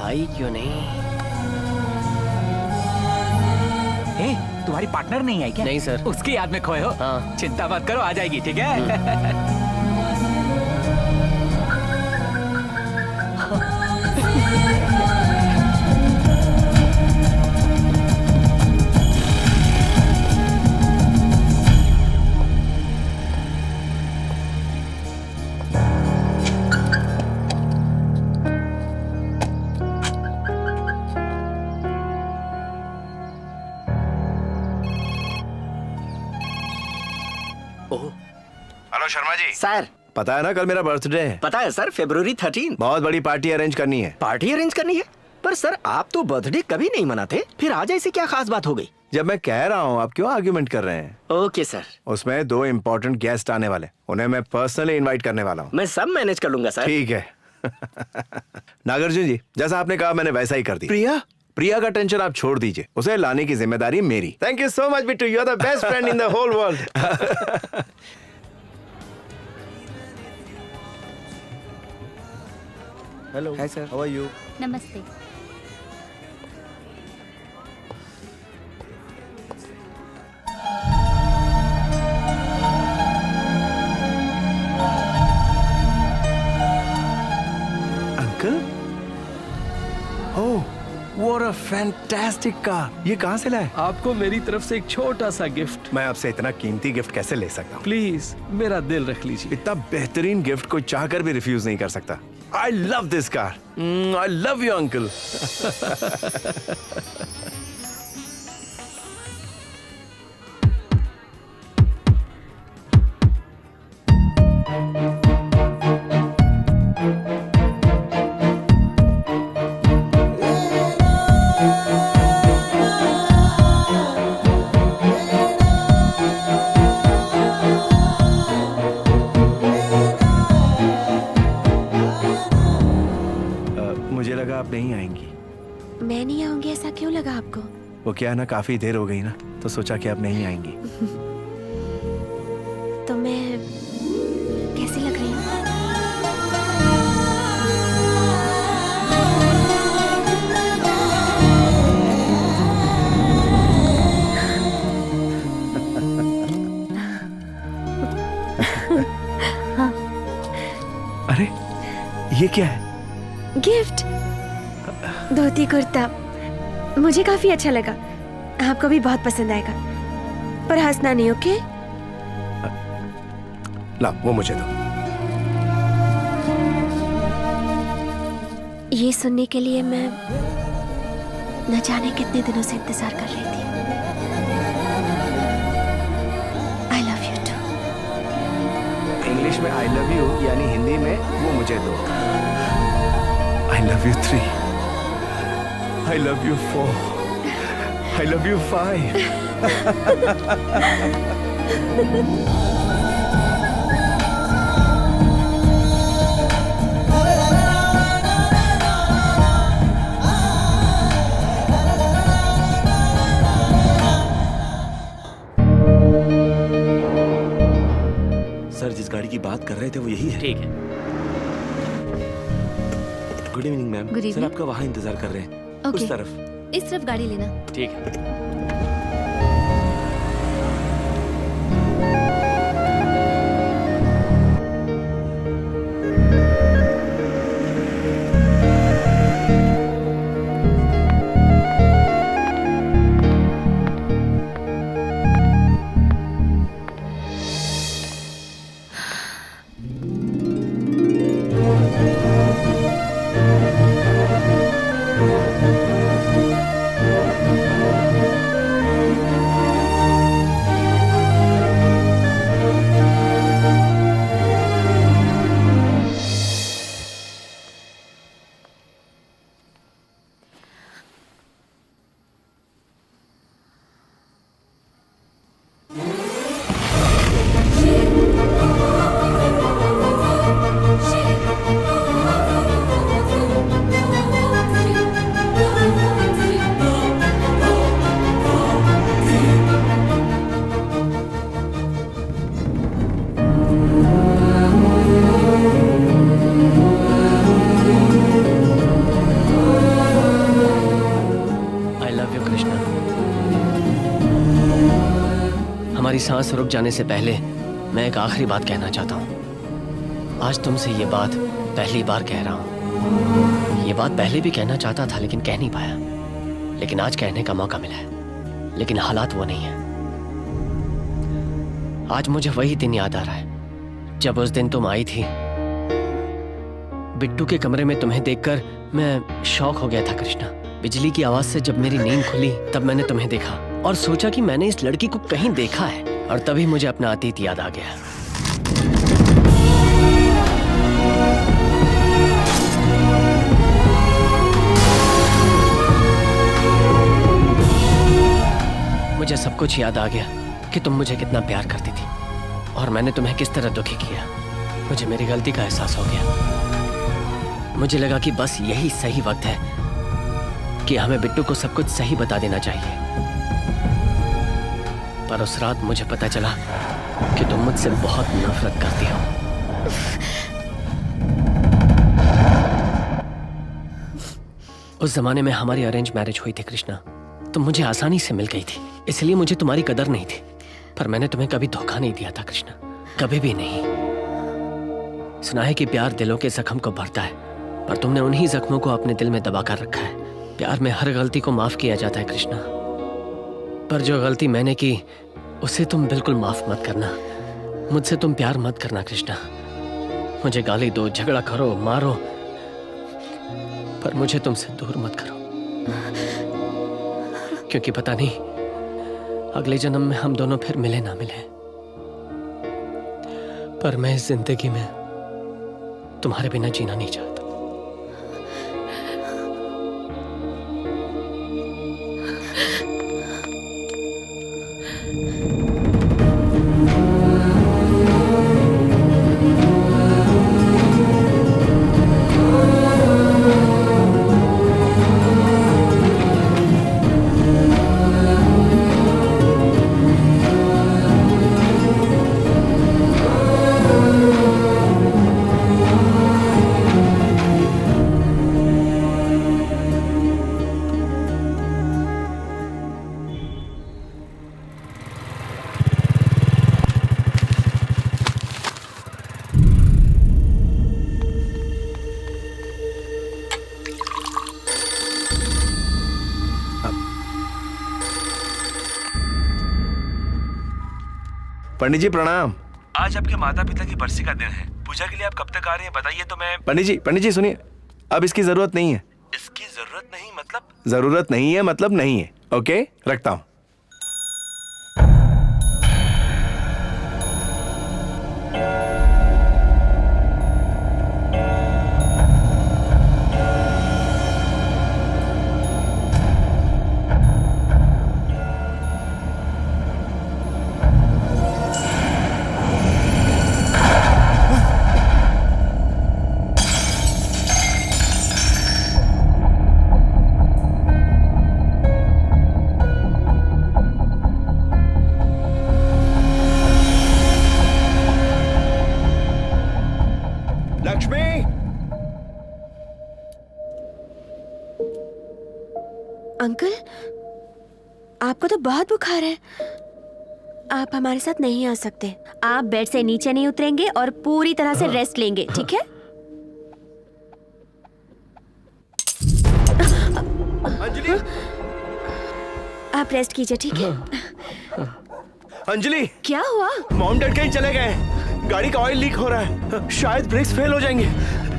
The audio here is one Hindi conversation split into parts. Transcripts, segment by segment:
आई क्यों नहीं? तुम्हारी पार्टनर नहीं है क्या? नहीं सर। उसकी याद में खोए हो? हाँ। चिंता मत करो, आ जाएगी, ठीक है? हेलो शर्मा जी। सर पता है ना कल मेरा बर्थडे है। पता है सर, February 13। बहुत बड़ी पार्टी अरेंज करनी है। पार्टी अरेंज करनी है? पर सर आप तो बर्थडे कभी नहीं मनाते, फिर आज ऐसी क्या खास बात हो गई? जब मैं कह रहा हूँ आप क्यों आर्ग्यूमेंट कर रहे हैं? Okay sir. उसमें 2 इम्पोर्टेंट गेस्ट आने वाले, उन्हें मैं पर्सनली इनवाइट करने वाला हूँ। मैं सब मैनेज कर लूंगा सर। ठीक है। नागार्जुन जी, जैसा आपने कहा मैंने वैसा ही कर दिया। प्रिया प्रिया का टेंशन आप छोड़ दीजिए, उसे लाने की जिम्मेदारी मेरी। Thank you so much Bittu, you are the best friend in the whole world. Hello. Hi sir, how are you? नमस्ते। Uncle? Oh, what a fantastic car. ये कहाँ से लाए? आपको मेरी तरफ से एक छोटा सा गिफ्ट। मैं आपसे इतना कीमती गिफ्ट कैसे ले सकता हूँ? प्लीज मेरा दिल रख लीजिए। इतना बेहतरीन गिफ्ट कोई चाहकर भी रिफ्यूज नहीं कर सकता। I love this car. I love you, uncle. मुझे लगा आप नहीं आएंगी। मैं नहीं आऊंगी ऐसा क्यों लगा आपको? वो क्या है ना, काफी देर हो गई ना, तो सोचा कि आप नहीं आएंगी। तो मैं कैसी लग रही हूँ? अरे ये क्या है? गिफ्ट, धोती कुर्ता। मुझे काफी अच्छा लगा, आपको भी बहुत पसंद आएगा। पर हंसना नहीं, ओके? ला वो मुझे दो। ये सुनने के लिए मैं न जाने कितने दिनों से इंतजार कर रही थी। I love you too. English में आई लव यू यानी हिंदी में वो मुझे दो। I love you 3. I love you 4. I love you 5. Sir जिस गाड़ी की बात कर रहे थे वो यही है। ठीक है। Good evening ma'am. Good sir evening. आपका वहाँ इंतजार कर रहे हैं। Okay. उस तरफ। इस तरफ गाड़ी लेना। ठीक है। सांस रुक जाने से पहले मैं एक आखिरी बात कहना चाहता हूँ। आज तुमसे ये बात पहली बार कह रहा हूँ। ये बात पहले भी कहना चाहता था लेकिन कह नहीं पाया, लेकिन आज कहने का मौका मिला है। लेकिन हालात वो नहीं है। आज मुझे वही दिन याद आ रहा है जब उस दिन तुम आई थी। बिट्टू के कमरे में तुम्हें देखकर मैं शॉक हो गया था कृष्णा। बिजली की आवाज से जब मेरी नींद खुली तब मैंने तुम्हें देखा और सोचा कि मैंने इस लड़की को कहीं देखा है, और तभी मुझे अपना अतीत याद आ गया। मुझे सब कुछ याद आ गया कि तुम मुझे कितना प्यार करती थी और मैंने तुम्हें किस तरह दुखी किया। मुझे मेरी गलती का एहसास हो गया। मुझे लगा कि बस यही सही वक्त है कि हमें बिट्टू को सब कुछ सही बता देना चाहिए। पर उस रात मुझे पता चला कि तुम मुझसे बहुत नफरत करती हो। उस जमाने में हमारी अरेंज मैरिज हुई थी कृष्णा। तुम मुझे आसानी से मिल गई थी, इसलिए मुझे तुम्हारी कदर नहीं थी। पर मैंने तुम्हें कभी धोखा नहीं दिया था कृष्णा, कभी भी नहीं। सुना है कि प्यार दिलों के जख्म को भरता है, पर तुमने उन्हीं जख्मों को अपने दिल में दबा कर रखा है। प्यार में हर गलती को माफ किया जाता है कृष्णा, पर जो गलती मैंने की उसे तुम बिल्कुल माफ मत करना। मुझसे तुम प्यार मत करना कृष्णा। मुझे गाली दो, झगड़ा करो, मारो, पर मुझे तुमसे दूर मत करो, क्योंकि पता नहीं अगले जन्म में हम दोनों फिर मिले ना मिले। पर मैं इस जिंदगी में तुम्हारे बिना जीना नहीं चाहता। पंडित जी प्रणाम। आज आपके माता पिता की बरसी का दिन है। पूजा के लिए आप कब तक आ रहे हैं बताइए तो मैं। पंडित जी सुनिए, अब इसकी जरूरत नहीं है। इसकी जरूरत नहीं मतलब? जरूरत नहीं है मतलब नहीं है। ओके, रखता हूं। लक्ष्मी, अंकल, आपको तो बहुत बुखार है। आप हमारे साथ नहीं आ सकते। आप बेड से नीचे नहीं उतरेंगे और पूरी तरह से रेस्ट लेंगे, ठीक है? अंजलि, आप रेस्ट कीजिए, ठीक है? अंजलि, क्या हुआ? मॉम डैड कहीं चले गए। गाड़ी का ऑयल लीक हो रहा है, शायद ब्रेक्स फेल हो जाएंगे।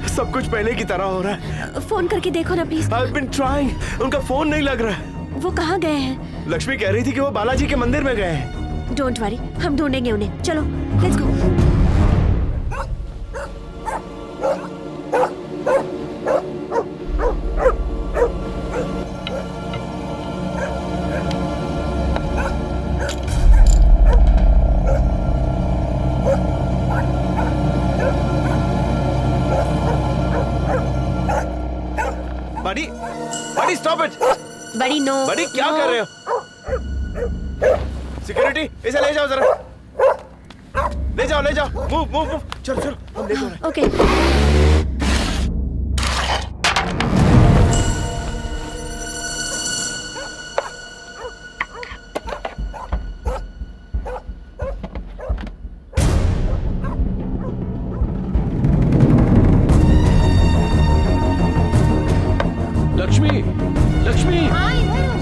सब कुछ पहले की तरह हो रहा है। फोन करके देखो ना प्लीज। I've been trying, उनका फोन नहीं लग रहा है। वो कहाँ गए हैं? लक्ष्मी कह रही थी कि वो बालाजी के मंदिर में गए हैं। डोंट वरी, हम ढूंढेंगे उन्हें। चलो, लेट्स गो। बड़ी स्टॉप इट। बड़ी नो। बड़ी क्या कर रहे हो? सिक्योरिटी, इसे ले जाओ जरा। ले जाओ मूव चलो हम ले जाओ। ओके।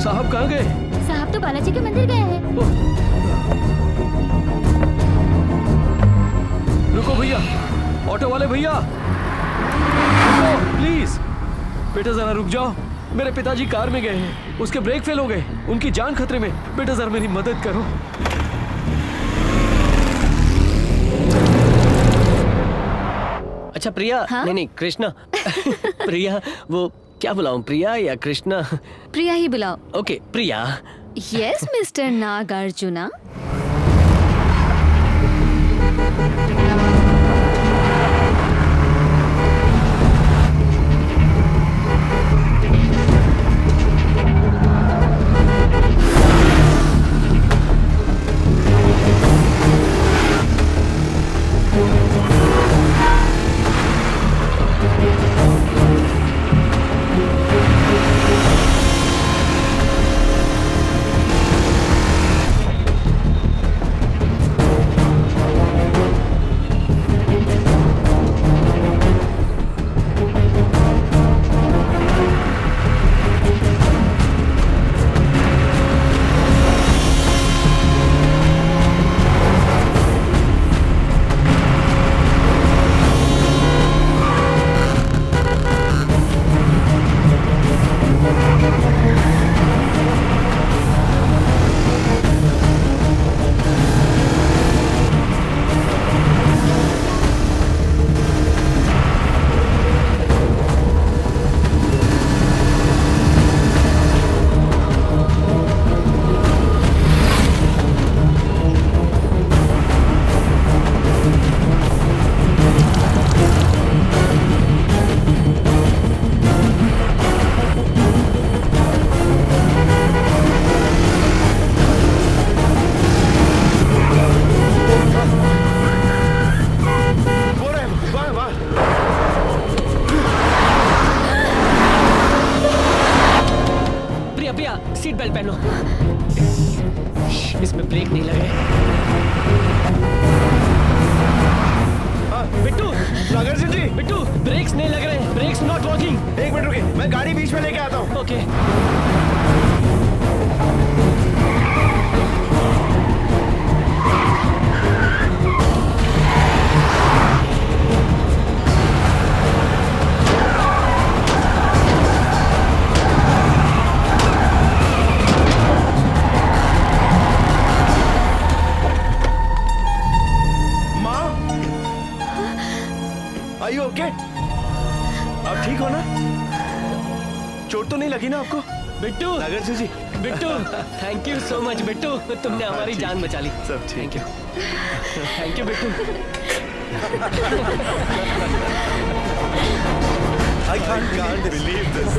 साहब कहाँ गए? साहब तो बालाजी के मंदिर गए हैं। रुको भैया, ऑटो वाले भैया, रुको प्लीज। बेटा जरा रुक जाओ, मेरे पिताजी कार में गए हैं, उसके ब्रेक फेल हो गए, उनकी जान खतरे में। बेटा जरा मेरी मदद करो। अच्छा प्रिया, हाँ? नहीं कृष्णा। प्रिया, वो क्या बुलाऊं, प्रिया या कृष्णा? प्रिया ही बुलाओ। Okay Priya. Yes mister Nagarjuna. Seat belt पहनो। इसमें ब्रेक नहीं लगे। बिट्टू, सागर जी, बिट्टू, ब्रेक्स नहीं लग रहे, ब्रेक्स नॉट वर्किंग। एक मिनट रुकिए, मैं गाड़ी बीच में लेके आता हूँ। ओके। ओके, आप ठीक हो ना? चोट तो नहीं लगी ना आपको? Bittu, Sagar ji, Bittu, thank you so much Bittu, तुमने हमारी जान बचा ली। सब ठीक है। Thank you Bittu. I can't believe this.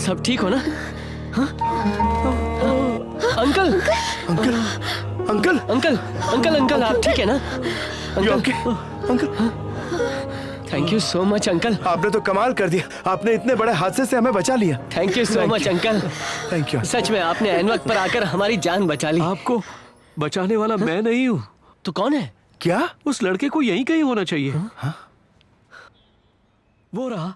सब ठीक हो ना? हाँ? Uncle, uncle, uncle, uncle, uncle, uncle, आप ठीक है ना? Okay, uncle. Thank you so much uncle. आपने तो कमाल कर दिया, आपने इतने बड़े हादसे से हमें बचा लिया। Thank you so much uncle. Thank you. सच में आपने ऐन वक्त पर आकर हमारी जान बचा ली। आपको बचाने वाला मैं नहीं हूँ। तो कौन है? क्या? उस लड़के को यहीं कहीं होना चाहिए। हाँ? वो रहा।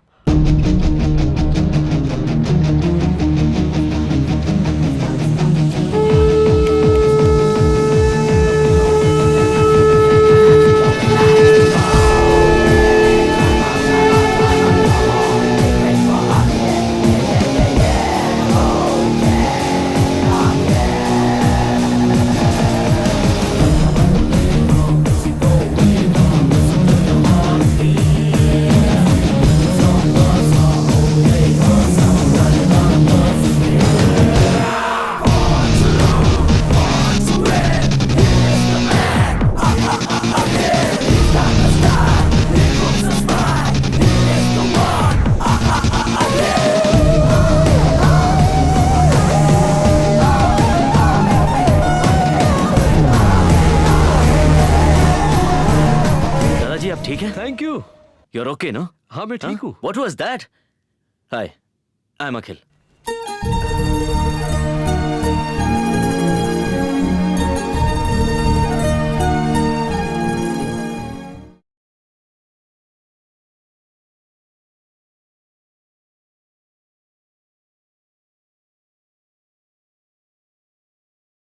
ठीक है? Thank you. You're okay, no? हाँ मैं ठीक हूँ। What was that? Hi, I'm Akhil.